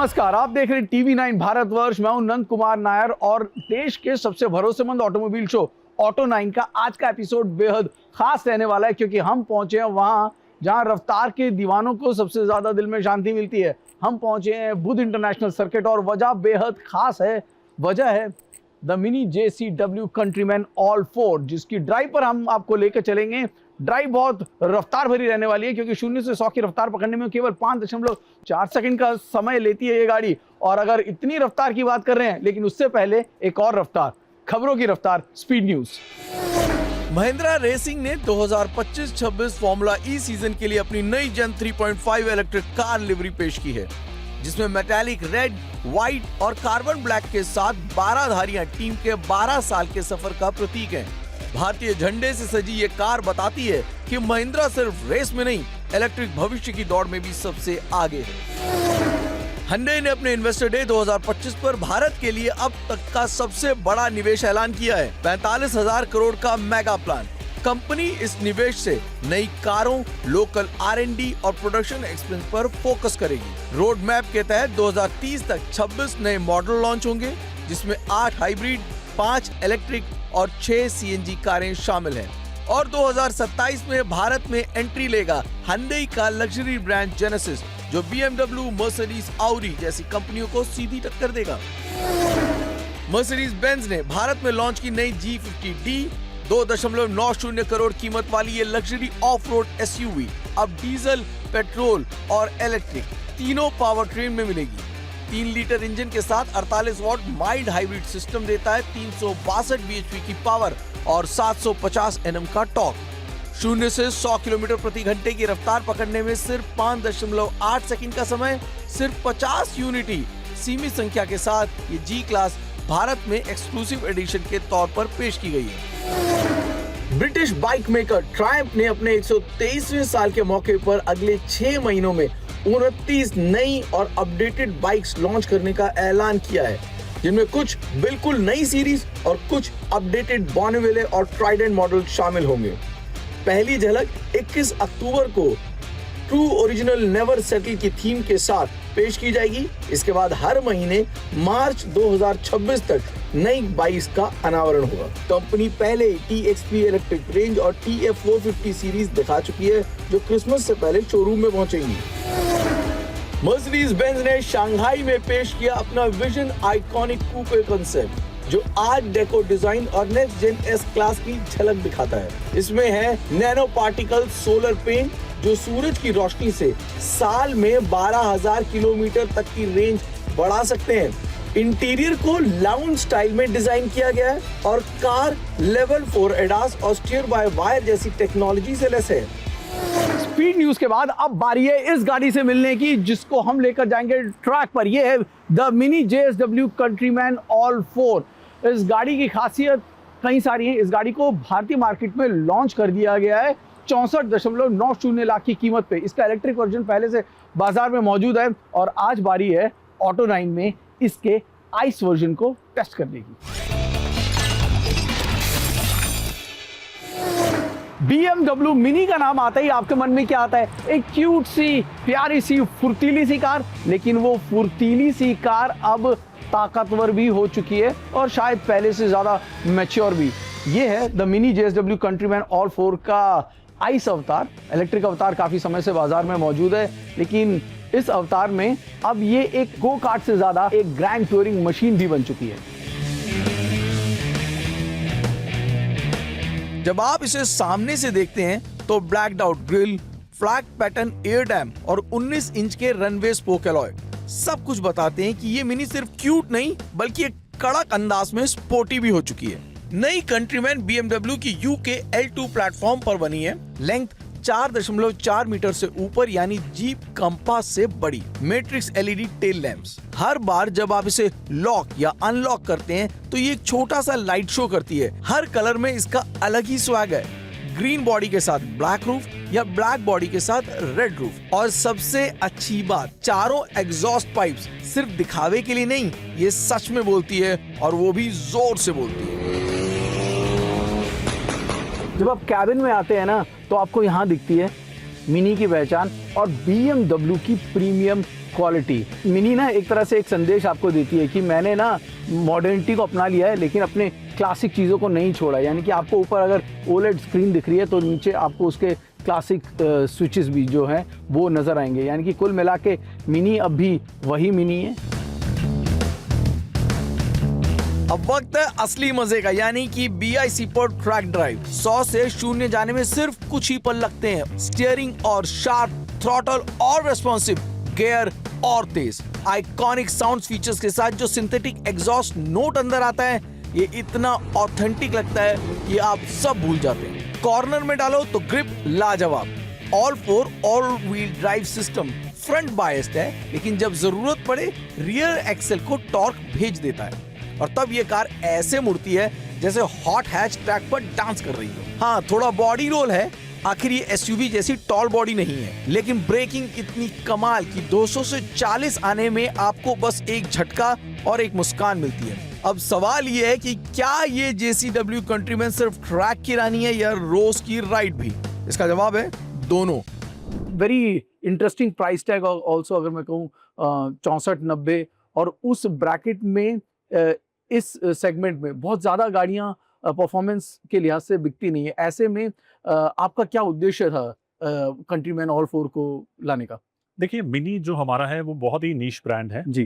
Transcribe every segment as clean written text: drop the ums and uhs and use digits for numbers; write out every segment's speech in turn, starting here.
नमस्कार, आप देख रहे हैं TV9 भारतवर्ष। मैं हूं नंद कुमार नायर और देश के सबसे भरोसेमंद ऑटोमोबाइल शो ऑटो 9 का आज का एपिसोड बेहद खास रहने वाला है, क्योंकि हम पहुंचे हैं वहां जहां रफ्तार के दीवानों को सबसे ज्यादा दिल में शांति मिलती है। हम पहुंचे हैं बुध इंटरनेशनल सर्किट और वजह बेहद खास है। वजह है the mini JCW countryman all 4, जिसकी ड्राइव पर हम आपको लेकर चलेंगे। ड्राइव बहुत रफ्तार भरी रहने वाली है, क्योंकि 0 से 100 की रफ्तार पकड़ने में केवल 5.4 सेकंड का समय लेती है ये गाड़ी। और अगर इतनी रफ्तार की बात कर रहे हैं, लेकिन उससे पहले एक और रफ्तार, खबरों की रफ्तार, स्पीड न्यूज। महिंद्रा रेसिंग ने 2025-26 फॉर्मूला ई सीजन के लिए अपनी नई जेन 3.5 इलेक्ट्रिक कार लिवरी पेश की है, जिसमें मेटालिक रेड, व्हाइट और कार्बन ब्लैक के साथ 12 धारियां टीम के 12 साल के सफर का प्रतीक हैं। भारतीय झंडे से सजी ये कार बताती है कि महिंद्रा सिर्फ रेस में नहीं, इलेक्ट्रिक भविष्य की दौड़ में भी सबसे आगे है। hyundai ने अपने इन्वेस्टर डे 2025 पर भारत के लिए अब तक का सबसे बड़ा निवेश ऐलान किया है, 45,000 करोड़ का मेगा प्लान। कंपनी इस निवेश से नई कारों, लोकल R&D और प्रोडक्शन एक्सपेंस पर फोकस करेगी। रोड मैप के तहत 2030 तक 26 नए मॉडल लॉन्च होंगे, जिसमें 8 हाइब्रिड, 5 इलेक्ट्रिक और 6 CNG कारें शामिल हैं। और 2027 में भारत में एंट्री लेगा hyundai का लग्जरी ब्रांड जेनेसिस, जो BMW, मर्सिडीज, Audi जैसी कंपनियों को सीधी टक्कर देगा। मर्सिडीज बेंज ने भारत में लॉन्च की नई G50D, 2.90 करोड़ कीमत वाली ये लग्जरी ऑफ रोड SUV अब डीजल, पेट्रोल और इलेक्ट्रिक तीनों पावर ट्रेन में मिलेगी। 3 लीटर इंजन के साथ 48 वॉट माइल्ड हाइब्रिड सिस्टम देता है 362 bhp की पावर और 750 Nm का टॉर्क। 0 से 100 किलोमीटर प्रति घंटे की रफ्तार पकड़ने में सिर्फ 5.8 सेकंड का समय, सिर्फ 50 यूनिटी सीमित संख्या के साथ ये G क्लास भारत में एक्सक्लूसिव एडिशन के तौर पर पेश की गई है। ब्रिटिश बाइक मेकर ट्रायम्फ ने अपने 123वें साल के मौके पर अगले 6 महीनों में 29 नई और अपडेटेड बाइक्स लॉन्च करने का ऐलान किया है, जिनमें कुछ बिल्कुल नई सीरीज और कुछ अपडेटेड बॉर्नविले और ट्राइडेंट मॉडल शामिल होंगे। पहली झलक 21 अक्टूबर को ट्रू ओरिजिनल नेवर सेटल की थीम के साथ पेश की जाएगी। इसके बाद हर महीने मार्च 2026 तक नई बाइक्स का अनावरण होगा। कंपनी पहले TXP इलेक्ट्रिक रेंज और TF450 सीरीज दिखा चुकी है, जो क्रिसमस से पहले शोरूम में पहुंचेंगी। मर्सिडीज बेंज ने शंघाई में पेश किया अपना विजन आइकॉनिक कूपे कांसेप्ट, जो आर्ट डेको डिजाइन और नेक्स्ट जेन S क्लास की झलक दिखाता है। इसमें है नैनो पार्टिकल सोलर पेंट, जो सूरज की रोशनी से साल में 12,000 किलोमीटर तक की रेंज बढ़ा सकते हैं। इंटीरियर को लाउंज स्टाइल में डिजाइन किया गया है और कार लेवल 4 ADAS और स्टीयर बाय वायर जैसी टेक्नोलॉजी से लैस है। स्पीड न्यूज के बाद अब बारी है इस गाड़ी से मिलने की, जिसको हम लेकर जाएंगे ट्रैक पर। यह है the mini JSW countryman all 4। इस गाड़ी की खासियत कई सारी है। इस गाड़ी को भारतीय मार्केट में लॉन्च कर दिया गया है 64.90 लाख की कीमत पे। इसका इलेक्ट्रिक वर्जन पहले से बाजार में मौजूद है और आज बारी है ऑटो 9 में इसके आइस वर्जन को टेस्ट करने की। BMW मिनी का नाम आता ही आपके मन में क्या आता है? एक क्यूट सी, प्यारी सी, फुर्तीली सी कार। लेकिन वो फुर्तीली सी कार अब ताकतवर भी हो चुकी है और शायद पहले से ज्यादा मैच्योर भी। ये है the mini JSW countryman all 4 का आइस अवतार। इलेक्ट्रिक अवतार काफी समय से बाजार में मौजूद है, लेकिन इस अवतार में अब ये एक गो कार्ट से ज्यादा एक ग्रैंड टूरिंग मशीन भी बन चुकी है। जब आप इसे सामने से देखते हैं तो blacked out grill, flat pattern air dam और 19 इंच के रनवे स्पोक अलॉय सब कुछ बताते हैं कि ये मिनी सिर्फ क्यूट नहीं, बल्कि एक कड़क अंदाज में स्पोर्टी भी हो चुकी है। नई कंट्रीमैन BMW की UK L2 प्लेटफॉर्म पर बनी है। लेंथ 4.4 मीटर से ऊपर, यानी जीप कंपास से बड़ी। Matrix LED tail lamps. हर बार जब आप इसे लॉक या अनलॉक करते हैं तो ये एक छोटा सा लाइट शो करती है। हर कलर में इसका अलग ही स्वैग है। ग्रीन बॉडी के साथ ब्लैक रूफ या ब्लैक बॉडी के साथ रेड रूफ। और सबसे अच्छी बात, चारों एग्जॉस्ट पाइप्स सिर्फ दिखावे के लिए नहीं, ये सच में बोलती है और वो भी जोर से बोलती है। जब आप कैबिन में आते हैं ना, तो आपको यहाँ दिखती है मिनी की पहचान और BMW की प्रीमियम क्वालिटी। मिनी ना एक तरह से एक संदेश आपको देती है कि मैंने ना मॉडर्निटी को अपना लिया है लेकिन अपने क्लासिक चीज़ों को नहीं छोड़ा। यानी कि आपको ऊपर अगर ओलेड स्क्रीन दिख रही है तो नीचे आपको उसके क्लासिक स्विचेस भी जो हैं वो नज़र आएंगे। यानी कि कुल मिला के मिनी अब भी वही मिनी है। अब वक्त है असली मजे का, यानी कि BIC पर ट्रैक ड्राइव। 100 से 0 जाने में सिर्फ कुछ ही पल लगते हैं। स्टीयरिंग और शार्प, थ्रॉटल और रेस्पॉन्सिव, गियर और तेज, आइकॉनिक साउंड फीचर्स के साथ जो सिंथेटिक एग्जॉस्ट नोट अंदर आता है, ये इतना ऑथेंटिक लगता है कि आप सब भूल जाते हैं। कॉर्नर में डालो तो ग्रिप लाजवाब। All 4 all wheel drive system front biased है, लेकिन जब जरूरत पड़े रियर एक्सेल को टॉर्क भेज देता है और तब ये कार ऐसे मुड़ती है जैसे हॉट हैच ट्रैक पर डांस कर रही हो। हाँ, थोड़ा बॉडी रोल है, आखिर ये SUV जैसी टॉल बॉडी नहीं है, लेकिन ब्रेकिंग इतनी कमाल की 200 से 40 आने में आपको बस एक झटका और एक मुस्कान मिलती है। अब सवाल ये है कि क्या ये JCW कंट्रीमैन सिर्फ ट्रैक की रानी है या रोज की राइड भी? इसका जवाब है दोनों। Very interesting price tag also, अगर मैं कहूँ 64-90, और उस ब्रैकेट में इस सेगमेंट में बहुत ज़्यादा गाड़ियाँ परफॉर्मेंस के लिहाज से बिकती नहीं है। ऐसे में आपका क्या उद्देश्य था कंट्रीमैन ऑल 4 को लाने का? देखिए, मिनी जो हमारा है वो बहुत ही नीश ब्रांड है जी।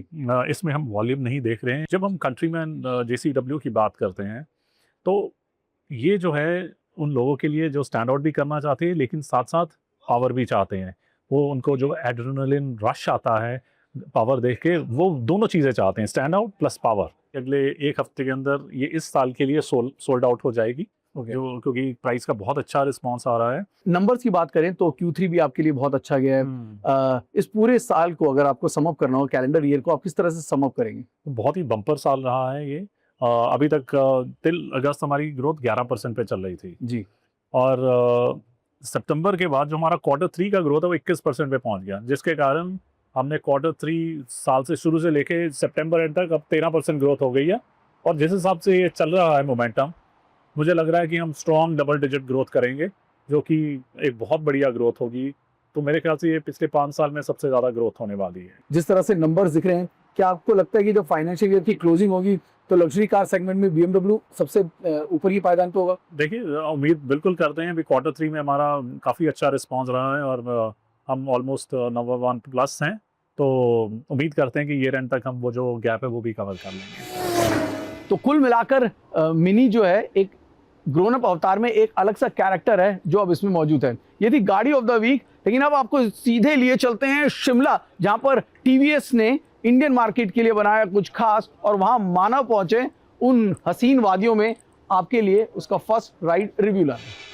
इसमें हम वॉल्यूम नहीं देख रहे हैं। जब हम कंट्रीमैन JCW की बात करते हैं तो ये जो है उन लोगों के लिए जो स्टैंड आउट भी करना चाहते हैं लेकिन साथ साथ पावर भी चाहते हैं। वो उनको जो एड्रेनलिन रश आता है पावर देख के, वो दोनों चीज़ें चाहते हैं, स्टैंड आउट प्लस पावर। अगले एक हफ्ते के अंदर ये इस साल के लिए सोल्ड आउट हो जाएगी। जो क्योंकि प्राइस का बहुत अच्छा रिस्पांस आ रहा है। नंबर्स की बात करें तो Q3 भी आपके लिए बहुत अच्छा गया है। इस पूरे साल को अगर आपको सम अप करना हो, कैलेंडर ईयर को, आप किस तरह से सम अप करेंगे? बहुत ही बम्पर साल रहा है ये। अभी तक टिल अगस्त हमारी ग्रोथ 11% पे चल रही थी जी, और सितंबर के बाद जो हमारा Q3 का ग्रोथ है वो 21% पे पहुंच गया, जिसके कारण हमने Q3 साल से शुरू से लेके सितंबर एंड तक अब 13% ग्रोथ हो गई है। और जिस हिसाब से ये चल रहा है मोमेंटम, मुझे लग रहा है कि हम स्ट्रॉन्ग डबल डिजिट ग्रोथ करेंगे, जो कि एक बहुत बढ़िया ग्रोथ होगी। तो मेरे ख्याल से ये पिछले 5 साल में सबसे ज़्यादा ग्रोथ होने वाली है। जिस तरह से नंबर्स दिख रहे हैं, क्या आपको लगता है कि जब फाइनेंशियल ईयर की क्लोजिंग होगी तो लग्जरी कार सेगमेंट में BMW सबसे ऊपर ही पायदान पे होगा? देखिए, उम्मीद बिल्कुल करते हैं। अभी Q3 में हमारा काफ़ी अच्छा रिस्पॉन्स रहा है और हम ऑलमोस्ट नंबर 1 प्लस हैं। तो उम्मीद करते हैं कि ईयर एंड तक हम वो जो गैप है वो भी कवर कर लेंगे। तो कुल मिलाकर मिनी जो है एक ग्रोन अप अवतार में एक अलग सा कैरेक्टर है जो अब इसमें मौजूद है। ये थी गाड़ी ऑफ द वीक, लेकिन अब आपको सीधे लिए चलते हैं शिमला, जहां पर TVS ने इंडियन मार्केट के लिए बनाया कुछ खास और वहां मानव पहुंचे उन हसीन वादियों में आपके लिए उसका फर्स्ट राइड रिव्यू लाने।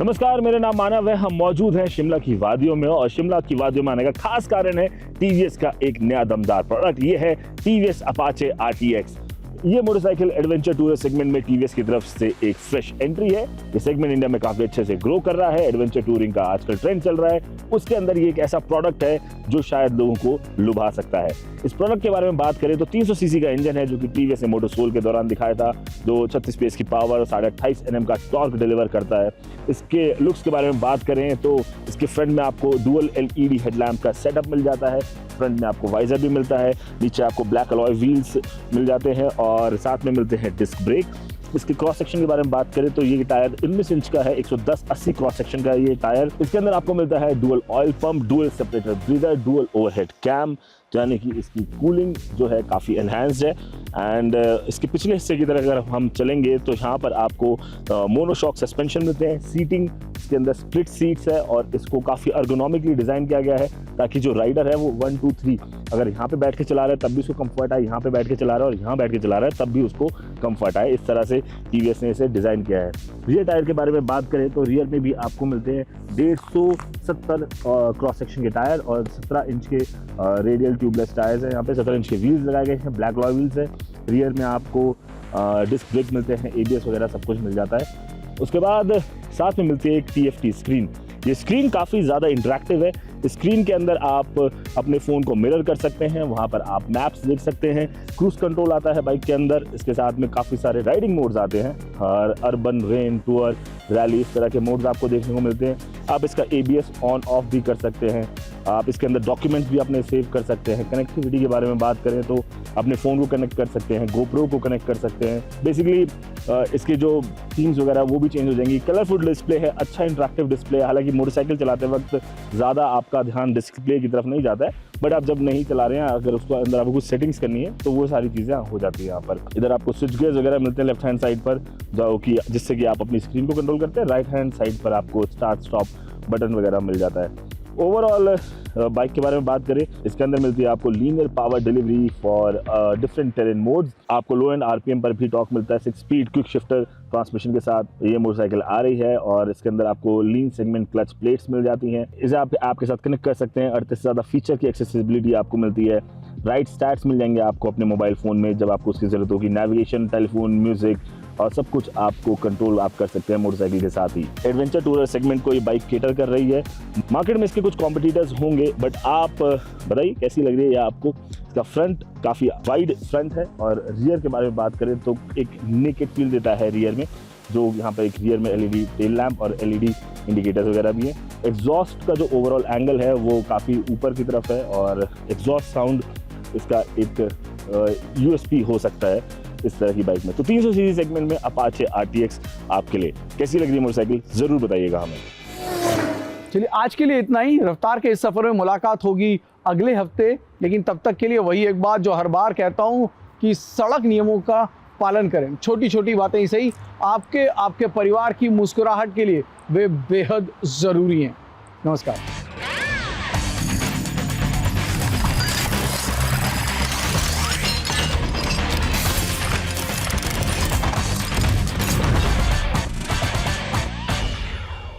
नमस्कार, मेरा नाम मानव है। हम मौजूद हैं शिमला की वादियों में और शिमला की वादियों में आने का खास कारण है TVS का एक नया दमदार प्रोडक्ट। ये है TVS Apache RTX। ये मोटरसाइकिल एडवेंचर टूर सेगमेंट में TVS की तरफ से एक फ्रेश एंट्री है। ये सेगमेंट इंडिया में काफी अच्छे से ग्रो कर रहा है। एडवेंचर टूरिंग का आजकल ट्रेंड चल रहा है, उसके अंदर ये एक ऐसा प्रोडक्ट है जो शायद लोगों को लुभा सकता है। इस प्रोडक्ट के बारे में बात करें तो 300 सीसी का इंजन है जो कि TVS ने मोटोसोल के दौरान दिखाया था, जो 36 PS की पावर और 28.5 Nm का टॉर्क डिलीवर करता है। इसके लुक्स के बारे में बात करें तो इसके फ्रंट में आपको डुअल LED हेडलैम्प का सेटअप मिल जाता है। फ्रंट में आपको वाइजर भी मिलता है, नीचे आपको ब्लैक अलॉय व्हील्स मिल जाते हैं और साथ में मिलते हैं डिस्क ब्रेक। इसके क्रॉस सेक्शन के बारे में बात करें तो ये टायर 19 इंच का है, 110/80 क्रॉस सेक्शन का ये टायर। इसके अंदर आपको मिलता है dual oil pump, dual separator breather, dual overhead cam, यानी कि इसकी कूलिंग जो है काफ़ी एनहांस्ड है। एंड इसके पिछले हिस्से की तरफ अगर हम चलेंगे तो यहाँ पर आपको मोनोशॉक सस्पेंशन मिलते हैं। सीटिंग इसके अंदर स्प्लिट सीट्स है और इसको काफ़ी अर्गोनॉमिकली डिज़ाइन किया गया है ताकि जो राइडर है वो 1 2 3 अगर यहाँ पे बैठ के चला रहा है तब भी उसको कंफर्ट आए, यहाँ पे बैठ के चला रहा है और यहाँ बैठ के चला रहा है तब भी उसको कंफर्ट आए। इस तरह से TVS ने इसे डिज़ाइन किया है। रियर टायर के बारे में बात करें तो रियर में भी आपको मिलते हैं 170 क्रॉस सेक्शन के टायर और 17 इंच के रेडियल ट्यूबलेस टायर्स हैं। यहाँ पे 17 इंच के व्हील्स लगाए गए हैं, ब्लैक अलॉय व्हील्स है। रियर में आपको डिस्क ब्रेक मिलते हैं, ABS वगैरह सब कुछ मिल जाता है। उसके बाद साथ में मिलती है एक TFT स्क्रीन। ये स्क्रीन काफ़ी ज़्यादा इंटरेक्टिव है। स्क्रीन के अंदर आप अपने फ़ोन को मिरर कर सकते हैं, वहाँ पर आप मैप्स देख सकते हैं, क्रूज कंट्रोल आता है बाइक के अंदर। इसके साथ में काफ़ी सारे राइडिंग मोड्स आते हैं और अर्बन, रेन, टूर, रैली, इस तरह के मोड्स आपको देखने को मिलते हैं। आप इसका ABS ऑन ऑफ भी कर सकते हैं। आप इसके अंदर डॉक्यूमेंट्स भी अपने सेव कर सकते हैं। कनेक्टिविटी के बारे में बात करें तो अपने फ़ोन को कनेक्ट कर सकते हैं, GoPro को कनेक्ट कर सकते हैं। बेसिकली इसके जो थीम्स वगैरह वो भी चेंज हो जाएंगी। कलरफुल डिस्प्ले है, अच्छा इंटरेक्टिव डिस्प्ले है। हालांकि मोटरसाइकिल चलाते वक्त ज़्यादा आपका ध्यान डिस्प्ले की तरफ नहीं जाता है, बट आप जब नहीं चला रहे हैं, अगर उसको अंदर आपको कुछ सेटिंग्स करनी है तो वो सारी चीज़ें हो जाती है यहाँ पर। इधर आपको स्विच गियर्स वगैरह मिलते हैं लेफ्ट हैंड साइड पर, जो कि जिससे कि आप अपनी स्क्रीन को कंट्रोल करते हैं। राइट हैंड साइड पर आपको स्टार्ट स्टॉप बटन वगैरह मिल जाता है। ओवरऑल बाइक के बारे में बात करें, इसके अंदर मिलती है आपको linear power delivery for different terrain modes. आपको लो एंड RPM पर भी टॉर्क मिलता है। 6 स्पीड क्विक शिफ्टर ट्रांसमिशन के साथ ये मोटरसाइकिल आ रही है और इसके अंदर आपको लीन सेगमेंट क्लच प्लेट्स मिल जाती हैं। इसे आप ऐप के साथ कनेक्ट कर सकते हैं। 38 से ज़्यादा फीचर की एक्सेसिबिलिटी आपको मिलती है। राइट स्टैट्स मिल जाएंगे आपको अपने मोबाइल फ़ोन में जब आपको उसकी ज़रूरत होगी। नेविगेशन, टेलीफोन, म्यूज़िक और सब कुछ आपको कंट्रोल आप कर सकते हैं मोटरसाइकिल के साथ ही। एडवेंचर टूरर सेगमेंट को ये बाइक केटर कर रही है। मार्केट में इसके कुछ कॉम्पिटिटर्स होंगे, बट आप बताइए कैसी लग रही है आपको। इसका फ्रंट काफ़ी वाइड फ्रंट है और रियर के बारे में बात करें तो एक नेकेड फील देता है रियर में, जो यहाँ पर एक रियर में LED टेल लैंप और LED इंडिकेटर्स वगैरह भी हैं। एग्जॉस्ट का जो ओवरऑल एंगल है वो काफ़ी ऊपर की तरफ है और एग्जॉस्ट साउंड इसका एक USP हो सकता है इस तरह की बाइक में। तो 300 सीसी सेगमेंट में अपाचे RTX आपके लिए कैसी लग रही है मोटरसाइकिल, ज़रूर बताइएगा हमें। चलिए आज के लिए इतना ही। रफ्तार के इस सफ़र में मुलाकात होगी अगले हफ्ते, लेकिन तब तक के लिए वही एक बात जो हर बार कहता हूँ कि सड़क नियमों का पालन करें। छोटी छोटी बातें ही सही, आपके परिवार की मुस्कुराहट के लिए वे बेहद ज़रूरी हैं। नमस्कार।